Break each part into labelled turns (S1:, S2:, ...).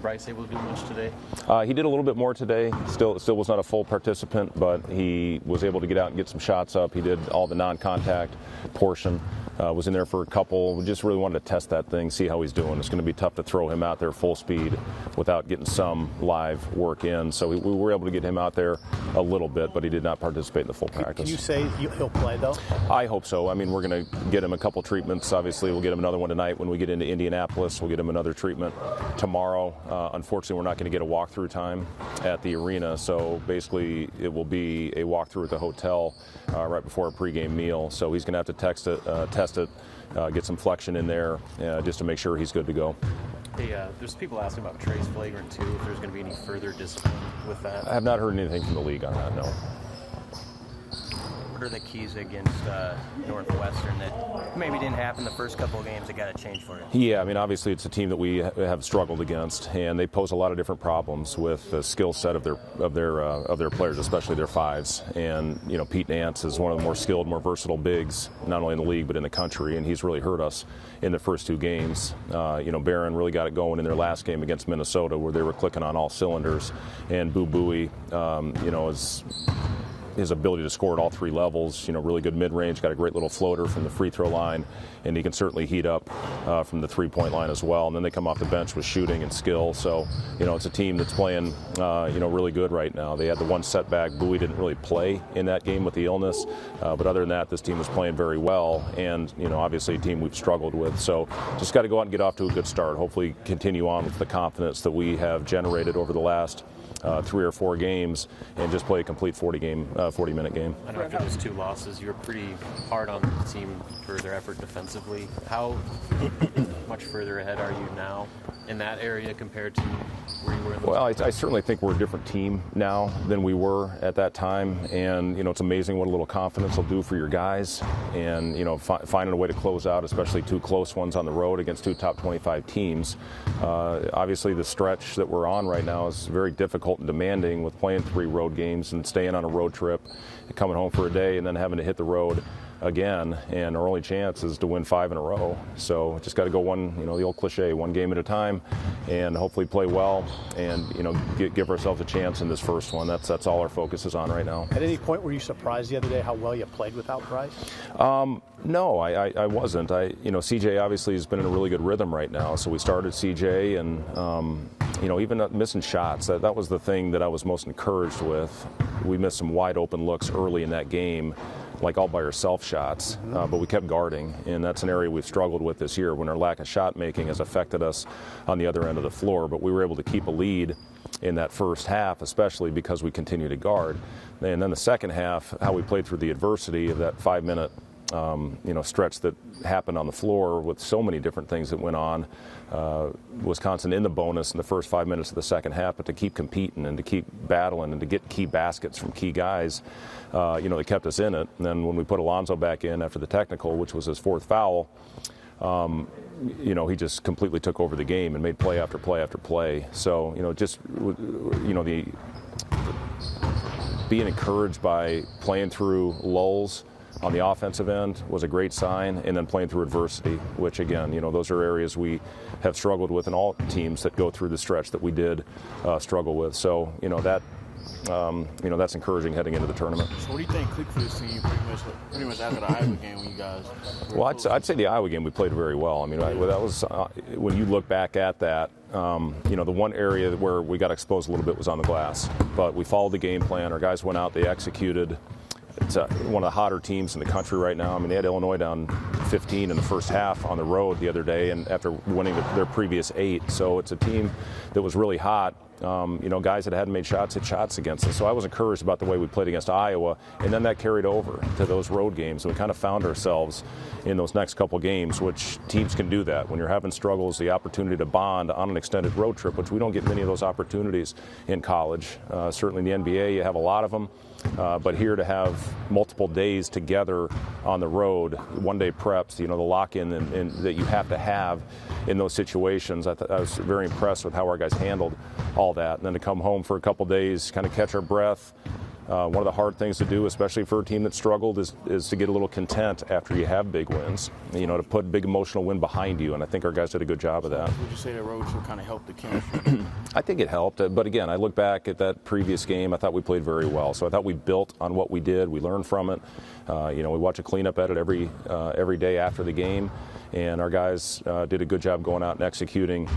S1: Bryce able to do much today?
S2: He did a little bit more today. Still was not a full participant, but he was able to get out and get some shots up. He did all the non-contact portion. Was in there for a couple. We just really wanted to test that thing, see how he's doing. It's going to be tough to throw him out there full speed without getting some live work in. So we were able to get him out there a little bit, but he did not participate in the full practice.
S3: Can you say he'll play, though?
S2: I hope so. I mean, we're going to get him a couple treatments. Obviously, we'll get him another one tonight when we get into Indianapolis. We'll get him another treatment tomorrow. Unfortunately, we're not going to get a walkthrough time at the arena, so basically it will be a walkthrough at the hotel right before a pregame meal. So he's going to have to test it, get some flexion in there just to make sure he's good to go.
S1: Hey, there's people asking about Trey's flagrant too, if there's going to be any further discipline with that.
S2: I have not heard anything from the league on that, no.
S4: What are the keys against Northwestern that maybe didn't happen the first couple of games that got to change for you?
S2: Yeah, I mean, obviously it's a team that we have struggled against, and they pose a lot of different problems with the skill set of their players, especially their fives. And you know, Pete Nance is one of the more skilled, more versatile bigs, not only in the league but in the country, and he's really hurt us in the first two games. You know, Barron really got it going in their last game against Minnesota, where they were clicking on all cylinders, and Boo Buie, you know, his ability to score at all three levels, you know, really good mid-range, got a great little floater from the free throw line, and he can certainly heat up from the three-point line as well. And then they come off the bench with shooting and skill. So, you know, it's a team that's playing, you know, really good right now. They had the one setback. Bowie didn't really play in that game with the illness, but other than that, this team was playing very well, and, you know, obviously a team we've struggled with. So just got to go out and get off to a good start. Hopefully continue on with the confidence that we have generated over the last 3 or 4 games, and just play a complete 40-minute game.
S1: I know after those 2 losses, you were pretty hard on the team for their effort defensively. How much further ahead are you now in that area compared to where you were in those?
S2: Well, I certainly think we're a different team now than we were at that time, and you know, it's amazing what a little confidence will do for your guys, and you know, finding a way to close out, especially 2 close ones on the road against 2 top 25 teams. Obviously, the stretch that we're on right now is very difficult and demanding, with playing 3 road games and staying on a road trip, coming home for a day, and then having to hit the road again, and our only chance is to win 5 in a row. So just got to go one, you know, the old cliche, one game at a time, and hopefully play well, and you know, give ourselves a chance in this first one. That's all our focus is on right now.
S3: At any point were you surprised the other day how well you played without Bryce?
S2: No, I wasn't. You know, CJ obviously has been in a really good rhythm right now. So we started CJ, and you know, even missing shots, that was the thing that I was most encouraged with. We missed some wide open looks early in that game, like all by ourselves shots, but we kept guarding, and that's an area we've struggled with this year when our lack of shot making has affected us on the other end of the floor. But we were able to keep a lead in that first half, especially because we continued to guard. And then the second half, how we played through the adversity of that 5-minute you know, stretch that happened on the floor with so many different things that went on. Wisconsin in the bonus in the first 5 minutes of the second half, but to keep competing and to keep battling and to get key baskets from key guys, you know, they kept us in it. And then when we put Alonzo back in after the technical, which was his 4th foul, you know, he just completely took over the game and made play after play after play. So, you know, just, you know, being encouraged by playing through lulls on the offensive end was a great sign, and then playing through adversity, which again, you know, those are areas we have struggled with in all teams that go through the stretch that we did struggle with. So, you know, that you know, that's encouraging heading into the tournament.
S5: So what do you think clicked for this team pretty much after the Iowa game when you guys?
S2: Well, I'd say the Iowa game we played very well. I mean, that was when you look back at that. You know, the one area where we got exposed a little bit was on the glass, but we followed the game plan. Our guys went out, they executed. It's one of the hotter teams in the country right now. I mean, they had Illinois down 15 in the first half on the road the other day, and after winning their previous 8. So it's a team that was really hot. You know, guys that hadn't made shots hit shots against us. So I was encouraged about the way we played against Iowa, and then that carried over to those road games. And we kind of found ourselves in those next couple games, which teams can do that. When you're having struggles, the opportunity to bond on an extended road trip, which we don't get many of those opportunities in college. Certainly in the NBA, you have a lot of them. But here to have multiple days together on the road, one-day preps, you know, the lock-in that you have to have in those situations, I was very impressed with how our guys handled all that. And then to come home for a couple days, kind of catch our breath, One of the hard things to do, especially for a team that struggled, is to get a little content after you have big wins. To put a big emotional win behind you, and I think our guys did a good job of that.
S5: Would you say the road show kind of helped the chemistry?
S2: I think it helped, but again, I look back at that previous game. I thought we played very well, so I thought we built on what we did. We learned from it. We watch a cleanup edit every day after the game, and our guys did a good job going out and executing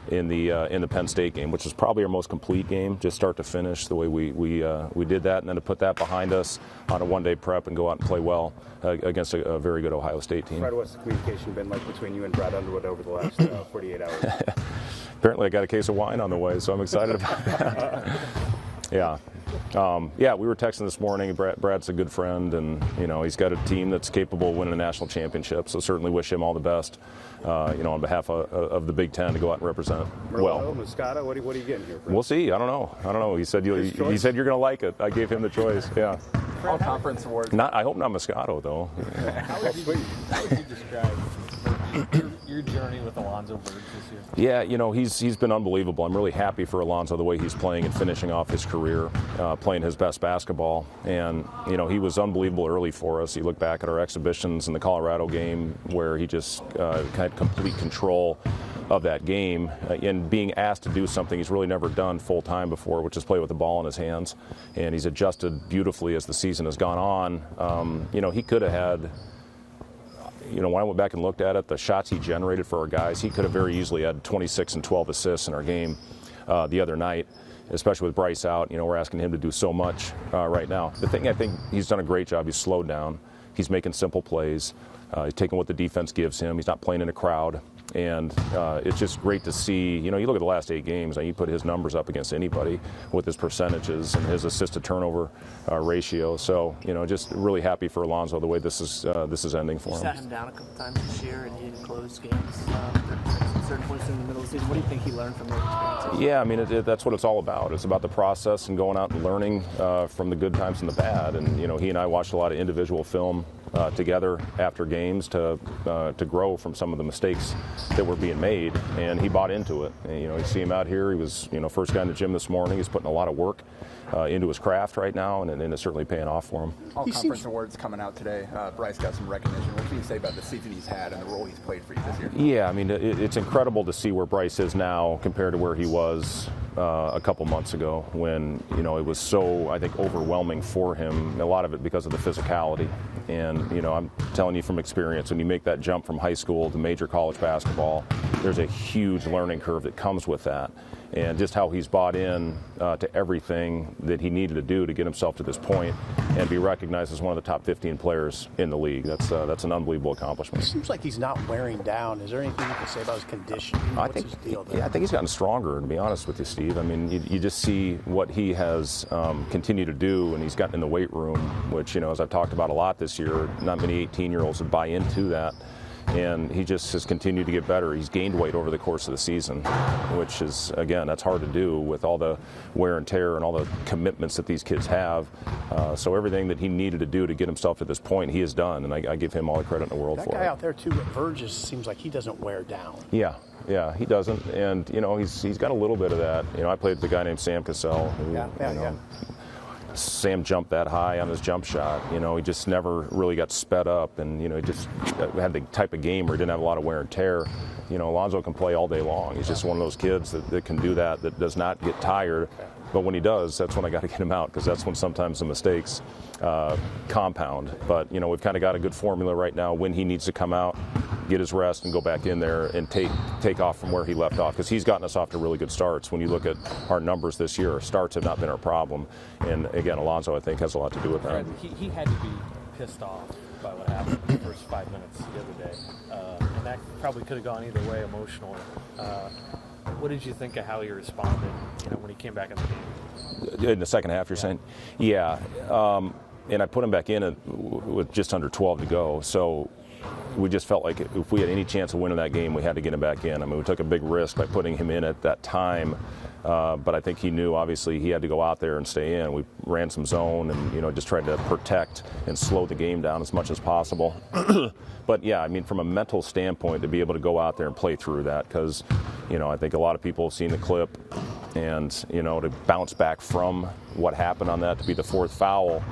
S2: in the Penn State game, which was probably our most complete game, just start to finish, the way we did that, and then to put that behind us on a one-day prep and go out and play well against a very good Ohio State team.
S6: Fred, what's the communication been like between you and Brad Underwood over the last 48 hours?
S2: Apparently I got a case of wine on the way, so I'm excited about that. Yeah. We were texting this morning. Brad's a good friend, and he's got a team that's capable of winning a national championship. So certainly wish him all the best. On behalf of the Big Ten to go out and represent.
S6: Merlot, Moscato, what are you getting here? Fred?
S2: We'll see. I don't know. He said you're going to like it. I gave him the choice. Yeah.
S7: All conference awards.
S2: I hope not Moscato though.
S7: How would you describe your journey with Alonzo Berg this year?
S2: Yeah, he's been unbelievable. I'm really happy for Alonzo, the way he's playing and finishing off his career, playing his best basketball. And, he was unbelievable early for us. You look back at our exhibitions in the Colorado game where he just had complete control of that game and being asked to do something he's really never done full-time before, which is play with the ball in his hands. And he's adjusted beautifully as the season has gone on. He could have had... when I went back and looked at it, the shots he generated for our guys, he could have very easily had 26 and 12 assists in our game the other night, especially with Bryce out. We're asking him to do so much right now. The thing I think he's done a great job, he's slowed down. He's making simple plays. He's taking what the defense gives him. He's not playing in a crowd. And it's just great to see, you look at the last 8 games, and you put his numbers up against anybody with his percentages and his assist-to-turnover ratio. So, just really happy for Alonzo the way this is ending for him.
S8: You sat him down a couple times this year, and he didn't close games at certain points in the middle of the season. What do you think he learned from those experiences?
S2: Yeah, that's what it's all about. It's about the process and going out and learning from the good times and the bad. And, he and I watched a lot of individual film together after games to grow from some of the mistakes that were being made, and he bought into it. And, you see him out here. He was, first guy in the gym this morning. He's putting a lot of work into his craft right now, and it's certainly paying off for him.
S7: All conference awards coming out today. Bryce got some recognition. What can you say about the season he's had and the role he's played for you this year?
S2: Yeah, it's incredible to see where Bryce is now compared to where he was a couple months ago when, it was so, I think, overwhelming for him, a lot of it because of the physicality. And, I'm telling you from experience, when you make that jump from high school to major college basketball, there's a huge learning curve that comes with that. And just how he's bought in to everything that he needed to do to get himself to this point and be recognized as one of the top 15 players in the league. That's an unbelievable accomplishment.
S3: It seems like he's not wearing down. Is there anything you can say about his condition? What's his deal there?
S2: Yeah, I think he's gotten stronger, to be honest with you, Steve. You just see what he has continued to do, and he's gotten in the weight room, which, as I've talked about a lot this year, not many 18-year-olds would buy into that. And he just has continued to get better. He's gained weight over the course of the season, which is, again, that's hard to do with all the wear and tear and all the commitments that these kids have. So everything that he needed to do to get himself to this point, he has done, and I give him all the credit in the world for it.
S3: That guy out there, too, at Verges, seems like he doesn't wear down.
S2: Yeah, he doesn't. And, he's got a little bit of that. I played with a guy named Sam Cassell, who, Sam jumped that high on his jump shot. He just never really got sped up, and he just had the type of game where he didn't have a lot of wear and tear. Alonzo can play all day long. He's just one of those kids that can do that does not get tired. But when he does, that's when I got to get him out, because that's when sometimes the mistakes compound. But we've kind of got a good formula right now when he needs to come out, get his rest, and go back in there and take off from where he left off, because he's gotten us off to really good starts. When you look at our numbers this year, our starts have not been our problem. And again, Alonzo, I think, has a lot to do with that.
S7: He had to be pissed off by what happened in the first 5 minutes the other day, and that probably could have gone either way emotionally. What did you think of how he responded, when he came back in the game?
S2: In the second half, you're saying? Yeah. And I put him back in with just under 12 to go. So we just felt like if we had any chance of winning that game, we had to get him back in. We took a big risk by putting him in at that time. But I think he knew, obviously, he had to go out there and stay in. We ran some zone and, just tried to protect and slow the game down as much as possible. But, yeah, from a mental standpoint, to be able to go out there and play through that, because, I think a lot of people have seen the clip And, you know, to bounce back from what happened on that to be the fourth foul,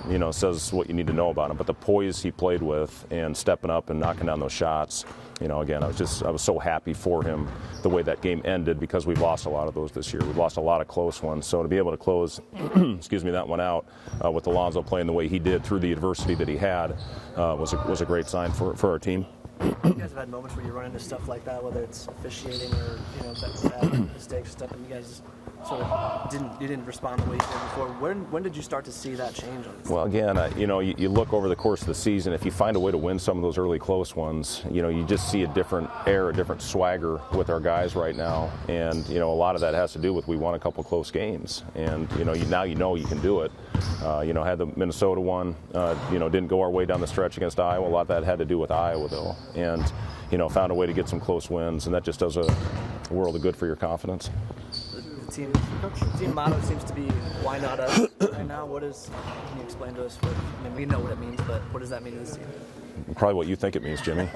S2: you know, says what you need to know about him. But the poise he played with and stepping up and knocking down those shots, you know, again, I was so happy for him the way that game ended, because we've lost a lot of those this year. We've lost a lot of close ones. So to be able to close, excuse me, that one out with Alonzo playing the way he did through the adversity that he had was a great sign for our team.
S8: You guys have had moments where you run into stuff like that, whether it's officiating or, you know, bad mistakes, stuff, and you guys sort of didn't respond the way you did before. When did you start to see that change on this?
S2: Well, again, you know, you look over the course of the season, if you find a way to win some of those early close ones, you know, you just see a different air, a different swagger with our guys right now. And, you know, a lot of that has to do with we won a couple close games. And, you know, now you know you can do it. You know, had the Minnesota one, you know, didn't go our way down the stretch against Iowa. A lot of that had to do with Iowa, though. And, you know, found a way to get some close wins, and that just does a world of good for your confidence.
S8: The team motto seems to be, why not us? Right now, can you explain to us I mean, we know what it means, but what does that mean to this team?
S2: Probably what you think it means, Jimmy.